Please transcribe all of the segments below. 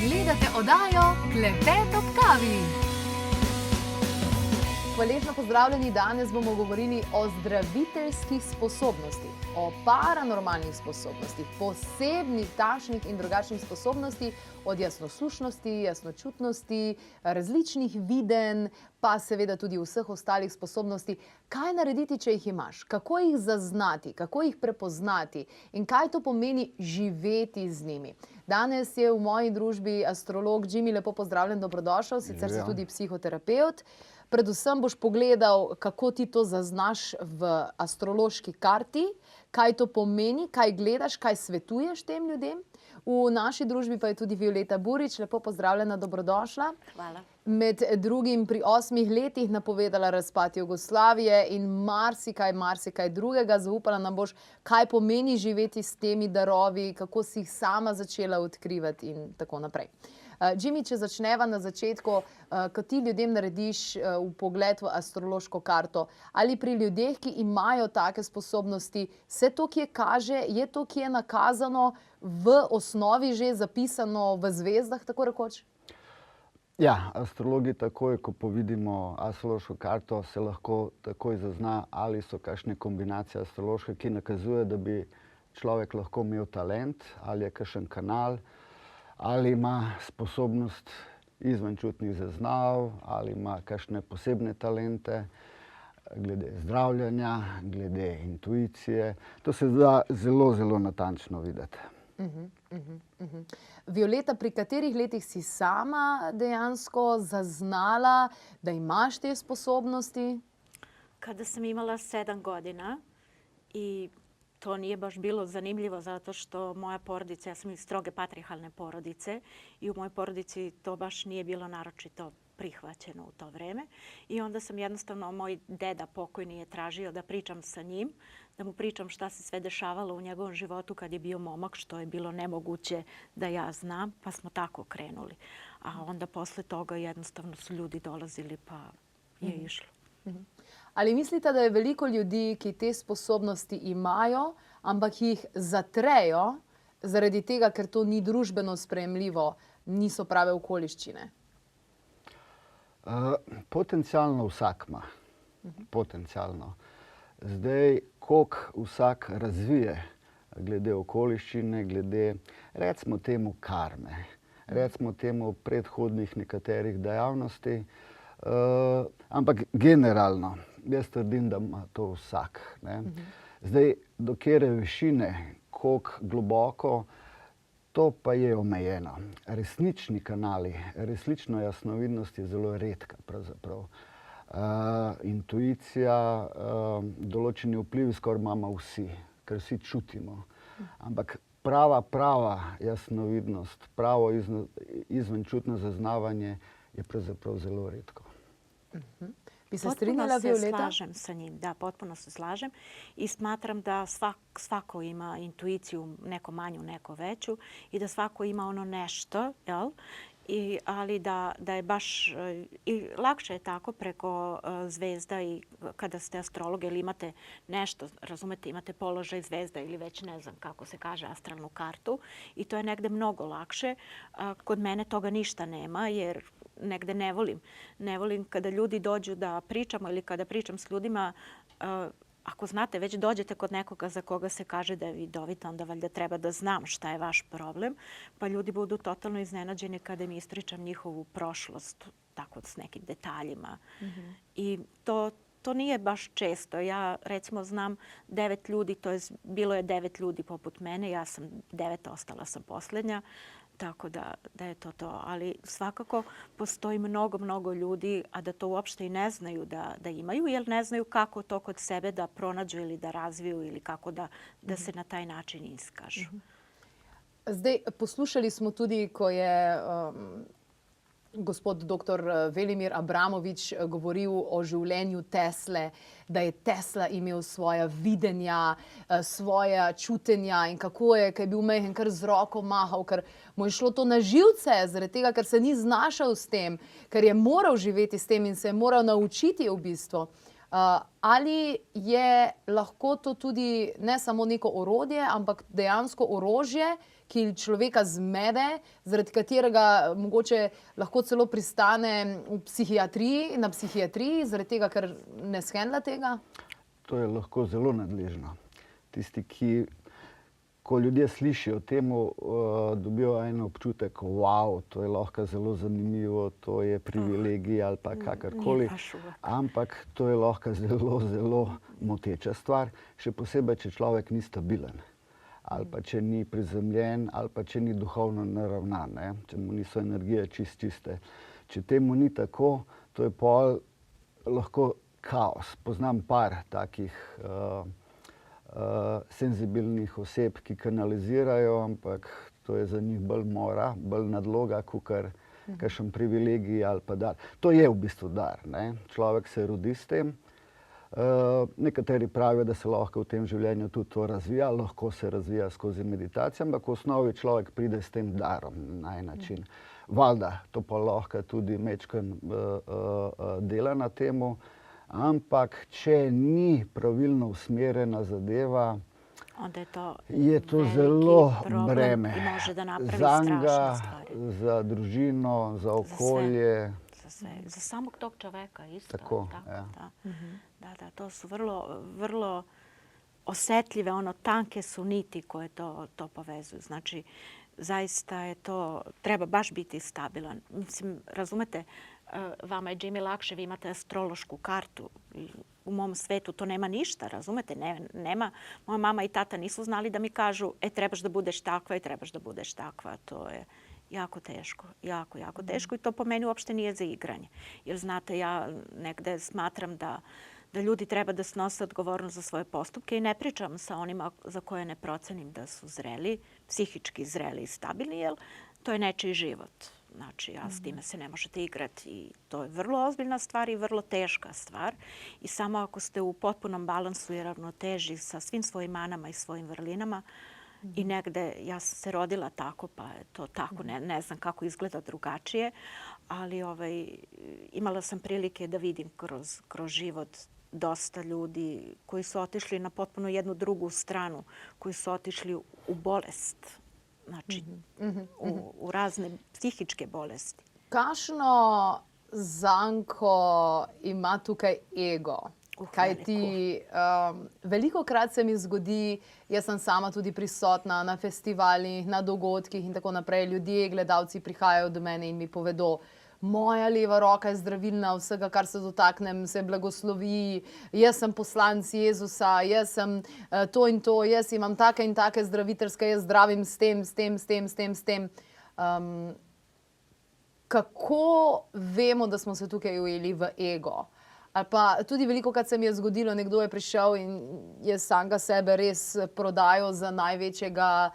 Gledate oddajo Klepet ob kavi. Hvaležno pozdravljeni, danes bomo govorili o zdraviteljskih sposobnostih, o paranormalnih sposobnostih, posebnih takšnih in drugačnih sposobnostih, od jasnoslušnosti, jasnočutnosti, različnih videnj, pa seveda tudi vseh ostalih sposobnosti. Kaj narediti, če jih imaš? Kako jih zaznati, kako jih prepoznati in kaj to pomeni živeti z njimi? Danes je v moji družbi astrolog Jimmy, lepo pozdravljen, dobrodošel, sicer si tudi psihoterapevt. Predvsem boš pogledal, kako ti to zaznaš v astrološki karti, kaj to pomeni, kaj gledaš, kaj svetuješ tem ljudem. V naši družbi pa je tudi Violeta Burič, lepo pozdravljena, dobrodošla. Hvala. Med drugim pri 8 letih napovedala razpad Jugoslavije in marsikaj drugega. Zaupala nam boš, kaj pomeni živeti s temi darovi, kako si jih sama začela odkrivati in tako naprej. Jimmy, če začneva na začetku, ko ti ljudem narediš vpogled v astrološko karto, ali pri ljudeh, ki imajo take sposobnosti, se to kje kaže, je to kje nakazano, v osnovi že zapisano v zvezdah, tako rekoč? Ja, astrologi takoj, ko povidimo astrološko karto, se lahko takoj zazna, ali so kakšne kombinacije astrološke, ki nakazuje, da bi človek lahko imel talent, ali je kakšen kanal, ali ima sposobnost izvenčutnih zaznav, ali ima kakšne posebne talente glede zdravljenja, glede intuicije. To se da zelo natančno videti. Violeta, pri katerih letih si sama dejansko zaznala, da imaš te sposobnosti? Kada sam imala 7 godina i to nije baš bilo zanimljivo zato što moja porodica, ja sam iz stroge patrijarhalne porodice i u mojoj porodici to baš nije bilo naročito prihvaćeno u to vreme. I onda sam jednostavno, moj deda pokojni je tražio da pričam sa njim, da mu pričam šta se sve dešavalo u njegovom životu kad je bio momak, što je bilo nemoguće da ja znam, pa smo tako krenuli. A onda posle toga jednostavno su ljudi dolazili pa je išlo. Ali mislite, da je veliko ljudi, ki te sposobnosti imajo, ampak jih zatrejo zaradi tega, ker to ni družbeno sprejemljivo, niso prave okoliščine? Potencialno vsak ima. Potencialno. Zdaj, koliko vsak razvije glede okoliščine, glede, recimo temu, karme, recimo temu predhodnih nekaterih dejavnosti, ampak generalno, jaz trdim, da ima to vsak. Zdaj, do katere višine, koliko globoko, to pa je omejeno. Resnični kanali, resnična jasnovidnost je zelo redka pravzaprav. Intuicija, določeni vplivi skoraj imamo vsi, ker vsi čutimo. Ampak prava jasnovidnost, pravo izvenčutno zaznavanje je pravzaprav zelo redko. Bi se strinjala, Violeta? Potpuno se slažem sa njim, da, potpuno se slažem i smatram da svako ima intuiciju, neko manju, neko veću i da svako ima ono nešto, jel? Ali da je baš i lakše je tako preko zvezda i kada ste astrolog ili imate nešto, razumete, imate položaj zvezda ili već ne znam kako se kaže astralnu kartu i to je negde mnogo lakše. Kod mene toga ništa nema jer negde ne volim kada ljudi dođu da pričamo ili kada pričam s ljudima. Ako znate, već dođete kod nekoga za koga se kaže da je vidovit, onda valjda treba da znam šta je vaš problem. Pa ljudi budu totalno iznenađeni kada mi ispričam njihovu prošlost, tako s nekim detaljima. I to nije baš često. Ja recimo znam 9 ljudi, to je bilo je 9 ljudi poput mene, ja sam 9, ostala sam posljednja. Tako da je to. Ali svakako postoji mnogo ljudi, a da to uopšte i ne znaju da imaju, jer ne znaju kako to kod sebe da pronađu ili da razviju ili kako da se na taj način iskažu. Zdaj, poslušali smo tudi, ko je gospod dr. Velimir Abramovič govoril o življenju Tesle, da je Tesla imel svoja videnja, svoja čutenja in kako je, ko je bil majhen, kar z roko mahal, ker mu je šlo to na živce, zaradi tega, ker se ni znašel s tem, ker je moral živeti s tem in se je moral naučiti v bistvu. Ali je lahko to tudi ne samo neko orodje, ampak dejansko orožje, ki človeka zmede, zaradi katerega mogoče lahko celo pristane v psihiatriji, na psihiatriji, zaradi tega, ker ne shendla tega? To je lahko zelo nadležno. Tisti, ko ljudje slišijo temu, dobijo en občutek, wow, to je lahko zelo zanimivo, to je privilegij ali pa kakorkoli. Ampak to je lahko zelo, zelo moteča stvar, še posebej, če človek ni stabilen. Ali pa če ni prizemljen, ali pa če ni duhovno naravnan, ne? Če mu niso energije čiste. Če temu ni tako, to je pol lahko kaos. Poznam par takih senzibilnih oseb, ki kanalizirajo, ampak to je za njih bolj mora, bolj nadloga, kakor kakšen privilegij ali pa dar. To je v bistvu dar, ne? Človek se rodi s tem. Nekateri pravijo, da se lahko v tem življenju tudi to razvija, lahko se razvija skozi meditacijo, ampak v osnovi človek pride s tem darom na en način. Valjda, to pa lahko tudi majčkeno dela na temu, ampak če ni pravilno usmerjena zadeva, je to zelo breme. Zanga, za družino, za okolje. Za samog tog čoveka isto. Tako, ja. Da, to su vrlo osjetljive, tanke su niti koje to povezuju. Znači, zaista je to, treba baš biti stabilan. Mislim, razumete, vama je, Jimmy, lakše, vi imate astrološku kartu. U mom svetu to nema ništa, razumete? Nema. Moja mama i tata nisu znali da mi kažu, trebaš da budeš takva i trebaš da budeš takva. To je jako teško, jako teško i to po meni uopšte nije za igranje. Jer znate, ja negde smatram da ljudi treba da snose odgovornost za svoje postupke i ne pričam sa onima za koje ne procenim da su zreli, psihički zreli i stabilni, jer to je nečiji život. Znači, s time se ne možete igrati i to je vrlo ozbiljna stvar i vrlo teška stvar. I samo ako ste u potpunom balansu i ravnoteži sa svim svojim manama i svojim vrlinama, i negde, ja sam se rodila tako, pa je to tako, ne znam kako izgleda drugačije, ali imala sam prilike da vidim kroz život dosta ljudi koji su otišli na potpuno jednu drugu stranu, koji su otišli u bolest, znači u razne psihičke bolesti. Kakšno zanko ima tukaj ego? Kajti velikokrat se mi zgodi, jaz sem sama tudi prisotna na festivalih, na dogodkih in tako naprej. Ljudje, gledalci prihajajo do mene in mi povedo, moja leva roka je zdravilna, vsega, kar se dotaknem, se blagoslovi, jaz sem poslanec Jezusa, jaz sem to in to, jaz imam take in take zdraviteljske, jaz zdravim s tem. Kako vemo, da smo se tukaj ujeli v ego? Ali pa tudi velikokrat se mi je zgodilo, nekdo je prišel in je samega sebe res prodajal za največjega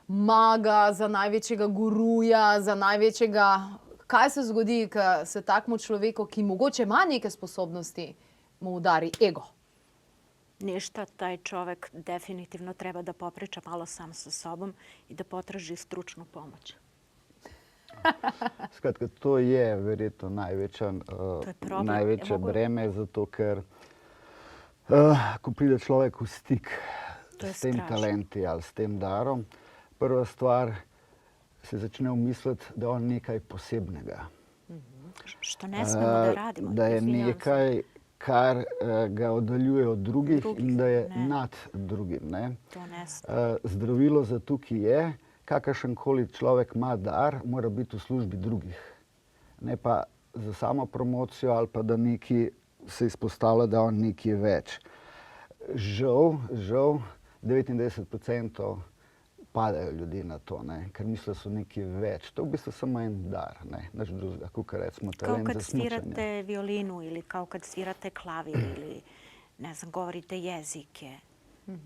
maga, za največjega guruja, za največjega... Kaj se zgodi, ko se takmu človeku, ki mogoče ima neke sposobnosti, mu udari ego? Ništa, taj čovek definitivno treba da popriča malo sam sa sobom i da potraži stručnu pomoć. Skratka, to je verjetno največje breme, zato ker ko pride človek v stik s tem talenti ali s tem darom, prva stvar se začne umisliti, da je on nekaj posebnega. Što ne smemo da radimo. Da je nekaj, kar ga oddaljuje od drugih in da je nad drugim. To ne smemo. Zdravilo za tukaj je, kakršenkoli človek ima dar, mora biti v službi drugih. Ne pa za samo promocijo ali pa da neki se izpostavlja, da on nekaj več. Žal, 99% padajo ljudi na to, ker mislijo, da so nekaj več. To je v bistvu samo en dar, naš drugega, kakor recimo talent za smučanje. Kao kad svirate violinu ili kao kad svirate klavir ili, ne znam, govorite jezike.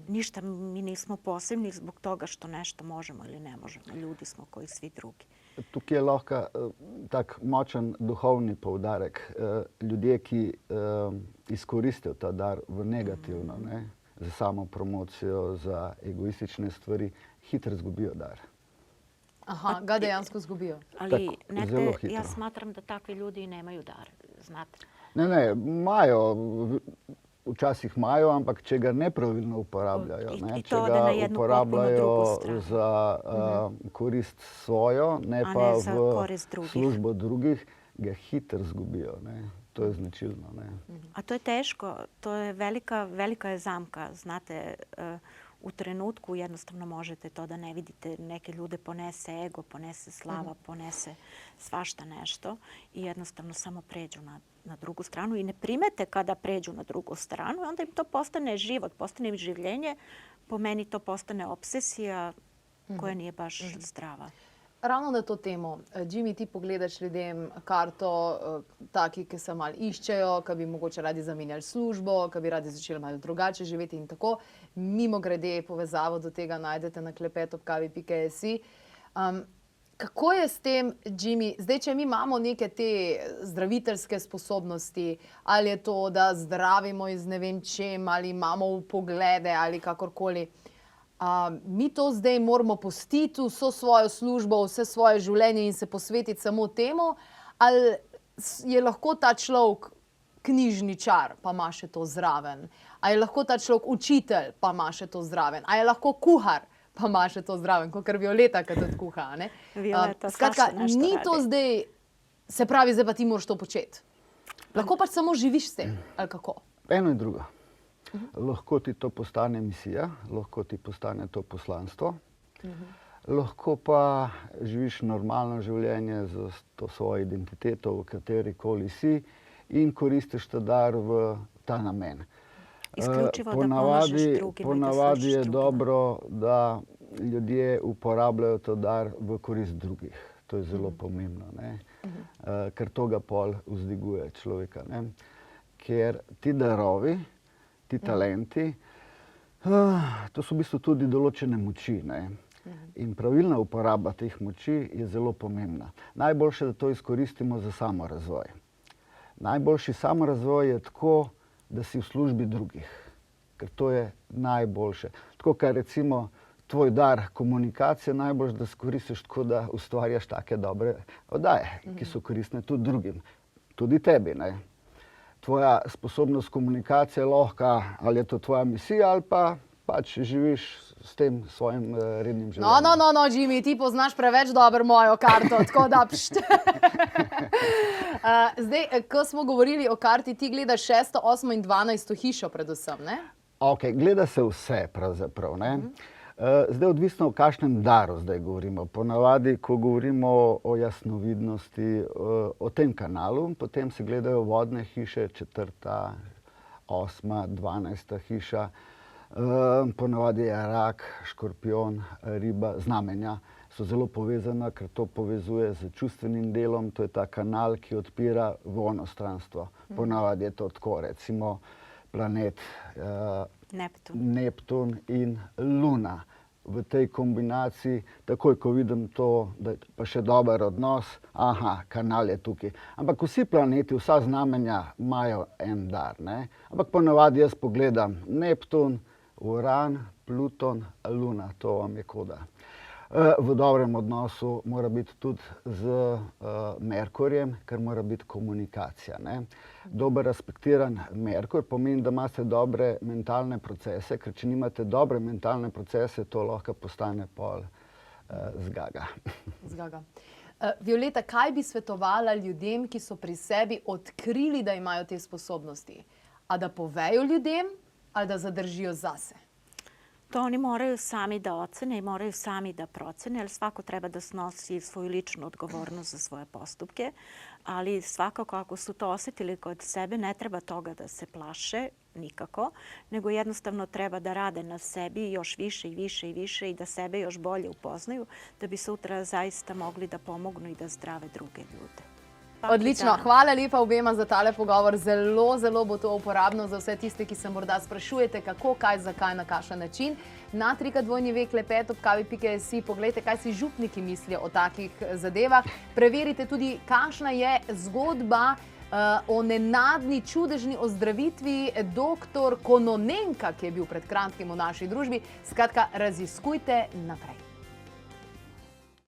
Ništa mi nismo posebni zbog toga što nešto možemo ili ne možemo. Ljudi smo koji svi drugi. Tukaj je lahko tak močen duhovni poudarek. Ljudje, ki izkoristijo ta dar v negativno, za samo promocijo, za egoistične stvari, hitro zgubijo dar. Aha, ga dejansko zgubijo. Ali negde ja smatram da takvi ljudi nemaju dar, znate. Ne, imajo, včasih imajo, ampak če ga nepravilno uporabljajo, če ga uporabljajo za korist svojo, ne pa v službo drugih, ga hitro izgubijo. To je značilno. A to je težko, to je velika je zamka, znate, u trenutku jednostavno možete to da ne vidite. Neke ljude ponese ego, ponese slava, ponese svašta nešto i jednostavno samo pređu na drugu stranu i ne primete kada pređu na drugu stranu i onda im to postane život, postane im življenje. Po meni to postane obsesija koja nije baš zdrava. Ravno na to temo, Jimmy, ti pogledaš ljudem karto, taki, ki se malo iščejo, ki bi mogoče radi zamenjali službo, ki bi radi začeli malo drugače živeti in tako. Mimo grede povezavo do tega najdete na klepetobkavi.si. Kako je s tem, Jimmy, zdaj, če mi imamo neke te zdraviteljske sposobnosti, ali je to, da zdravimo iz ne vem čem, ali imamo vpoglede, ali kakorkoli, mi to zdaj moramo pustiti vso svojo službo, vse svoje življenje in se posvetiti samo temu, ali je lahko ta človek knjižničar, pa ima še to zraven? Ali je lahko ta človek učitelj, pa ima še to zraven? Ali je lahko kuhar, pa ima še to zraven, kakor Violeta, ki tudi kuha? Skratka, ni to zdaj, se pravi, zdaj pa ti moraš to početi. Lahko pač samo živiš s tem, ali kako? Eno in drugo. Lahko ti to postane misija, lahko ti postane to poslanstvo, lahko pa živiš normalno življenje z to svojo identiteto, v katerikoli si in koristiš ta dar v ta namen. Ponavadi je dobro, da ljudje uporabljajo ta dar v korist drugih. To je zelo pomembno, ker to ga pol vzdiguje človeka. Ker ti darovi, ti talenti, to so v bistvu tudi določene moči. In pravilna uporaba teh moči je zelo pomembna. Najboljše, da to izkoristimo za samorazvoj. Najboljši samorazvoj je tako, da si v službi drugih. Ker to je najboljše. Tako, kar recimo tvoj dar komunikacije najboljše, da skoristiš tako, da ustvarjaš take dobre oddaje, ki so koristne tudi drugim. Tudi tebi, Tvoja sposobnost komunikacije lahko, ali je to tvoja misija, ali pa pač živiš s tem svojim rednim življenjem. No, Jimmy, ti poznaš preveč dobro mojo karto, tako da pšt. Zdaj, ko smo govorili o karti, ti gledaš 6., 8. in 12. hišo predvsem, ne? Ok, gleda se vse pravzaprav, Zdaj odvisno o kakšnem daru zdaj govorimo. Ponavadi, ko govorimo o jasnovidnosti, o tem kanalu, potem se gledajo vodne hiše, 4., 8., 12. hiša. Ponavadi je rak, škorpion, riba, znamenja so zelo povezana, ker to povezuje z čustvenim delom. To je ta kanal, ki odpira v onostranstvo. Ponavadi je to tako, recimo planet Neptun in Luna. V tej kombinaciji, takoj ko vidim to, da je pa še dober odnos, kanal je tukaj. Ampak vsi planeti, vsa znamenja imajo en dar. Ampak ponavadi jaz pogledam Neptun, Uran, Pluton, Luna, to vam je koda. V dobrem odnosu mora biti tudi z Merkurjem, ker mora biti komunikacija. Dober respektiran Merkur pomeni, da imate dobre mentalne procese, ker če nimate dobre mentalne procese, to lahko postane pol zgaga. Violeta, kaj bi svetovala ljudem, ki so pri sebi odkrili, da imajo te sposobnosti? A da povejo ljudem, ali da zadržijo zase? To oni moraju sami da ocene i moraju sami da procene, jer svako treba da snosi svoju ličnu odgovornost za svoje postupke, ali svakako ako su to osjetili kod sebe, ne treba toga da se plaše nikako, nego jednostavno treba da rade na sebi još više i više i više i da sebe još bolje upoznaju, da bi sutra zaista mogli da pomognu i da zdrave druge ljude. Odlično, hvala lepa obema za tale pogovor. Zelo bo to uporabno za vse tiste, ki se morda sprašujete, kako, kaj, zakaj, na kakšen način. Na www.klepetobkavi.si poglejte, kaj si župniki mislijo o takih zadevah. Preverite tudi, kakšna je zgodba o nenadni, čudežni ozdravitvi dr. Kononenka, ki je bil pred kratkim v naši družbi. Skratka, raziskujte naprej.